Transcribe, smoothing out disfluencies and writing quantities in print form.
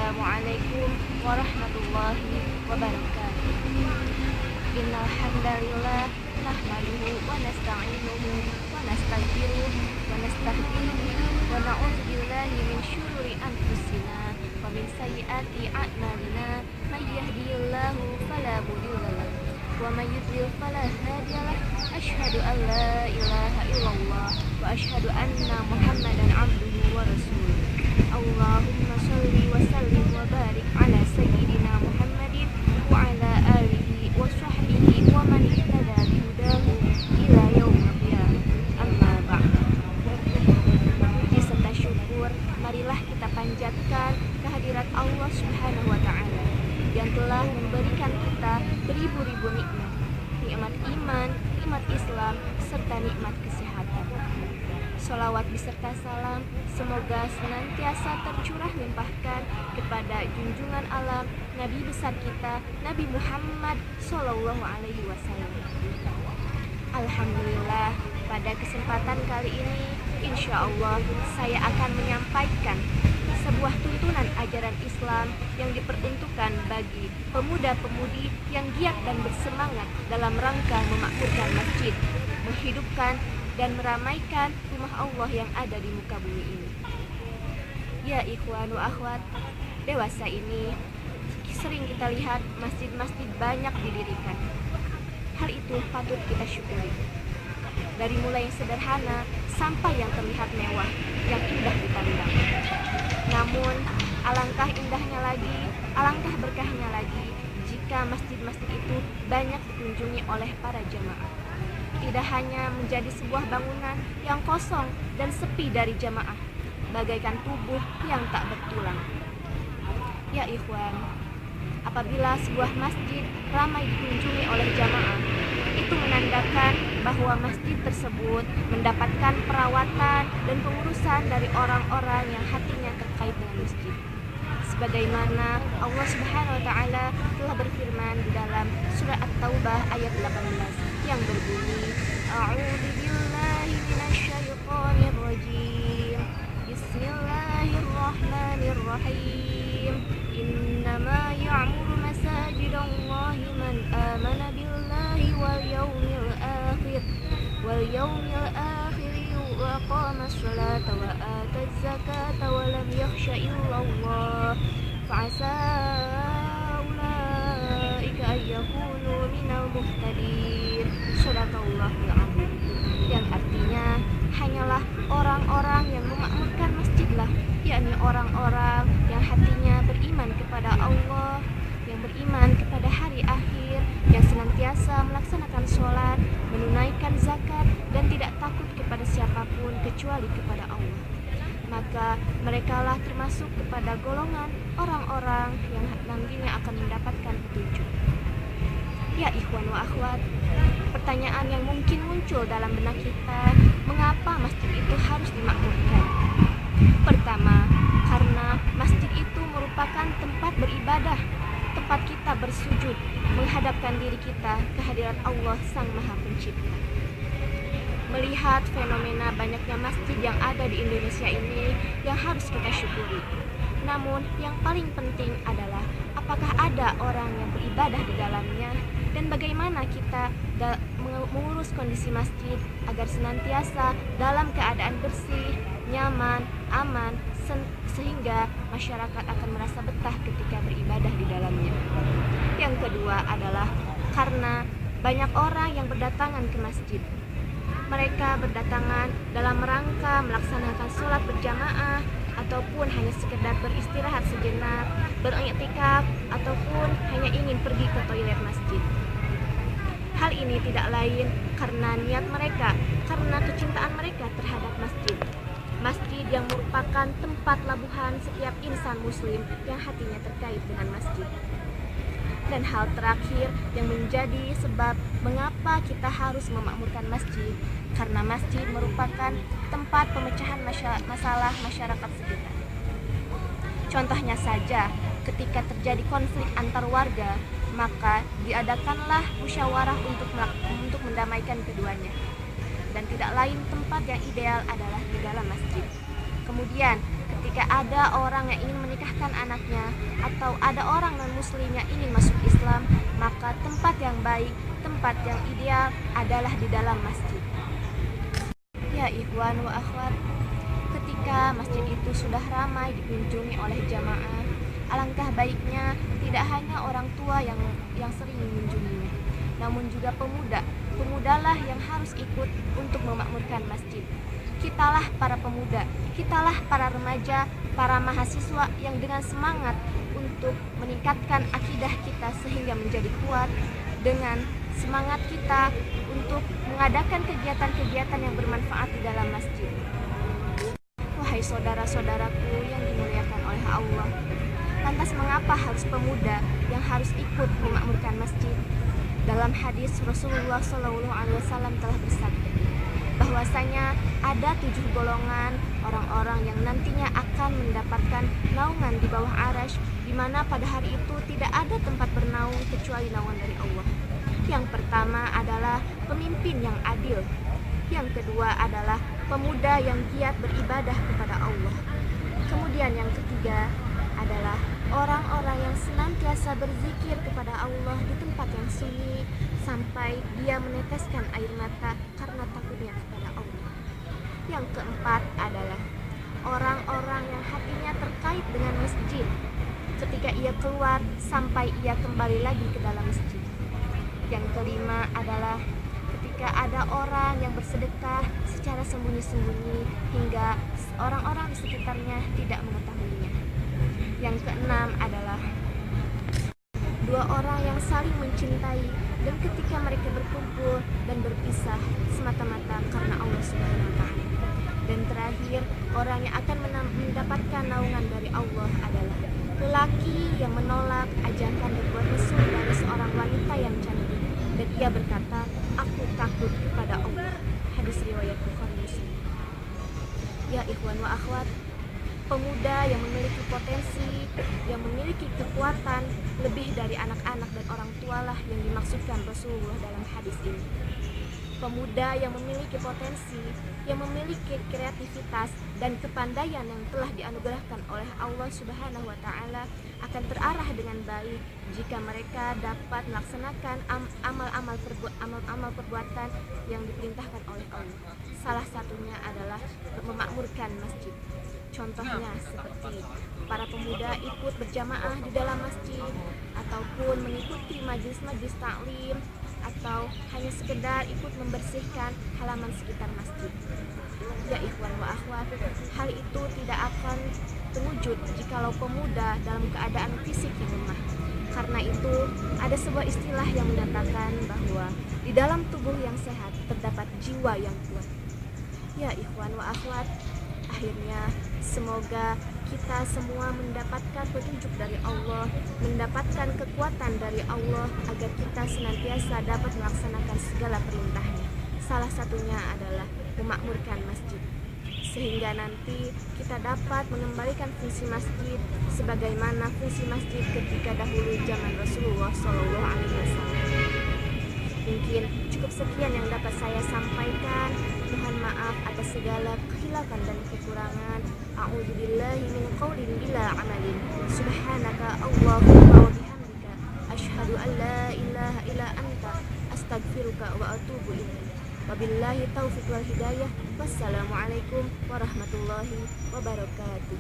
Assalamualaikum warahmatullahi wabarakatuh. Innal hamdalillah nahmaduhu wa nasta'inuhu wa nastaghfiruh wa nastahdihi wa na'udzu billahi min syururi anfusina wa min sayyiati a'malina may yahdihillahu fala mudhillalah wa may yudlil fala hadiyalah. Asyhadu an la ilaha illallah wa asyhadu anna Muhammadan abduhu wa rasuluh. Allahumma shalli wa sallim wa barik ala sayyidina Muhammadin wa ala alihi wa sahbihi wa man ihtada bihudahu ila yaumil qiyamah. Amma ba'd. Puji serta syukur marilah kita panjatkan kehadirat Allah Subhanahu wa taala yang telah memberikan kita beribu-ribu nikmat. Nikmat iman, nikmat Islam, serta nikmat kesehatan. Sholawat beserta salam semoga senantiasa tercurah limpahkan kepada junjungan alam Nabi besar kita Nabi Muhammad Sallallahu Alaihi Wasallam. Alhamdulillah, pada kesempatan kali ini insya Allah saya akan menyampaikan sebuah tuntunan ajaran Islam yang diperuntukkan bagi pemuda-pemudi yang giat dan bersemangat dalam rangka memakmurkan masjid, menghidupkan dan meramaikan rumah Allah yang ada di muka bumi ini. Ya ikhwan wa akhwat, dewasa ini sering kita lihat masjid-masjid banyak didirikan. Hal itu patut kita syukuri. Dari mulai yang sederhana sampai yang terlihat mewah, yang indah dipandang. Namun, alangkah indahnya lagi, alangkah berkahnya lagi jika masjid-masjid itu banyak dikunjungi oleh para jamaah. Tidak hanya menjadi sebuah bangunan yang kosong dan sepi dari jamaah, bagaikan tubuh yang tak bertulang. Ya ikhwan, apabila sebuah masjid ramai dikunjungi oleh jamaah, itu menandakan bahwa masjid tersebut mendapatkan perawatan dan pengurusan dari orang-orang yang hatinya terkait dengan masjid. Sebagaimana Allah Subhanahu wa taala telah berfirman di dalam surah At-Taubah ayat 18 yang berbunyi, A'udzu billahi minasyaitonir rajim. Bismillahirrahmanirrahim. Innama ya'muru masajidallahi man amana billahi wal yawmil akhir wa aqama sholata wa ata zakata wa lam yakhsha illallah fa'asa ulaika ayyakunu minal muhtadin. Shadaqallahul azim. Yang artinya hanyalah orang-orang yang memakmurkan masjidlah, yakni orang-orang yang hatinya beriman kepada Allah, yang beriman kepada hari akhir, yang senantiasa melaksanakan sholat, menunaikan zakat, dan tidak takut kepada siapapun kecuali kepada Allah. Maka merekalah termasuk kepada golongan orang-orang yang nantinya akan mendapatkan petunjuk. Ya ikhwan wa akhwat, pertanyaan yang mungkin muncul dalam benak kita, mengapa masjid itu harus dimakmurkan? Pertama, karena masjid itu merupakan tempat beribadah, tempat kita bersujud, menghadapkan diri kita ke hadirat Allah Sang Maha Pencipta. Melihat fenomena banyaknya masjid yang ada di Indonesia ini yang harus kita syukuri. Namun yang paling penting adalah apakah ada orang yang beribadah di dalamnya, dan bagaimana kita mengurus kondisi masjid agar senantiasa dalam keadaan bersih, nyaman, aman, sehingga masyarakat akan merasa betah ketika beribadah di dalamnya. Yang kedua adalah karena banyak orang yang berdatangan ke masjid. Mereka berdatangan dalam rangka melaksanakan sholat berjamaah, ataupun hanya sekedar beristirahat sejenak, beriktikaf, ataupun hanya ingin pergi ke toilet masjid. Hal ini tidak lain karena niat mereka, karena kecintaan mereka terhadap masjid. Masjid yang merupakan tempat labuhan setiap insan muslim yang hatinya terkait dengan masjid. Dan hal terakhir yang menjadi sebab mengapa kita harus memakmurkan masjid, karena masjid merupakan tempat pemecahan masalah masyarakat sekitar. Contohnya saja, ketika terjadi konflik antar warga, maka diadakanlah musyawarah untuk mendamaikan keduanya. Dan tidak lain tempat yang ideal adalah di dalam masjid. Kemudian, ketika ada orang yang ingin menikah menikahkan anaknya atau ada orang non-muslimnya ingin masuk Islam, maka tempat yang baik, tempat yang ideal adalah di dalam masjid. Ya ikhwan wa akhwat, ketika masjid itu sudah ramai dikunjungi oleh jamaah, alangkah baiknya tidak hanya orang tua yang sering mengunjunginya, namun juga pemudalah yang harus ikut untuk memakmurkan masjid. Kitalah para pemuda, kitalah para remaja, para mahasiswa yang dengan semangat untuk meningkatkan akidah kita sehingga menjadi kuat, dengan semangat kita untuk mengadakan kegiatan-kegiatan yang bermanfaat di dalam masjid. Wahai saudara-saudaraku yang dimuliakan oleh Allah, lantas mengapa harus pemuda yang harus ikut memakmurkan masjid? Dalam hadis Rasulullah SAW telah bersabda bahwasanya ada 7 golongan orang-orang yang nantinya akan mendapatkan naungan di bawah arasy, di mana pada hari itu tidak ada tempat bernaung kecuali naungan dari Allah. Yang pertama adalah pemimpin yang adil. Yang kedua adalah pemuda yang giat beribadah kepada Allah. Kemudian yang ketiga adalah orang-orang yang senantiasa berzikir kepada Allah di tempat yang sunyi sampai dia meneteskan air mata karena takutnya kepada Allah. Yang keempat adalah orang-orang yang hatinya terkait dengan masjid ketika ia keluar sampai ia kembali lagi ke dalam masjid. Yang kelima adalah ketika ada orang yang bersedekah secara sembunyi-sembunyi hingga orang-orang di sekitarnya tidak mengetahuinya. Yang keenam adalah 2 orang yang saling mencintai dan ketika mereka berkumpul dan berpisah semata-mata karena Allah Subhanahu wa Ta'ala. Dan terakhir, orang yang akan mendapatkan naungan dari Allah adalah lelaki yang menolak ajakan berbuat mesum dari seorang wanita yang cantik dan ia berkata, aku takut kepada Allah. Hadis riwayat Bukhari Muslim. Ya ikhwan wa akhwat, pemuda yang memiliki potensi, yang memiliki kekuatan lebih dari anak-anak dan orang tualah yang dimaksudkan Rasulullah dalam hadis ini. Pemuda yang memiliki potensi, yang memiliki kreativitas dan kepandaian yang telah dianugerahkan oleh Allah Subhanahu wa Ta'ala akan terarah dengan baik jika mereka dapat melaksanakan amal-amal perbuatan yang diperintahkan oleh Allah. Salah satunya adalah memakmurkan masjid. Contohnya seperti para pemuda ikut berjamaah di dalam masjid ataupun mengikuti majelis-majelis taklim atau hanya sekedar ikut membersihkan halaman sekitar masjid. Ya ikhwan wa akhwat, hal itu tidak akan terwujud jikalau pemuda dalam keadaan fisik yang lemah. Karena itu ada sebuah istilah yang menyatakan bahwa di dalam tubuh yang sehat terdapat jiwa yang kuat. Ya ikhwan wa akhwat, akhirnya semoga kita semua mendapatkan petunjuk dari Allah, mendapatkan kekuatan dari Allah agar kita senantiasa dapat melaksanakan segala perintahnya. Salah satunya adalah memakmurkan masjid, sehingga nanti kita dapat mengembalikan fungsi masjid sebagaimana fungsi masjid ketika dahulu zaman Rasulullah SAW. Mungkin cukup sekian yang dapat saya sampaikan. Mohon maaf atas segala kekhilafan dan kekurangan. A'udzubillahi min qaulin bila amalin. Subhanaka Allahumma wa bihamdika asyhadu an la ilaha illa anta astaghfiruka wa atubu ilaik. Wabillahi taufiq wal hidayah. Wassalamualaikum warahmatullahi wabarakatuh.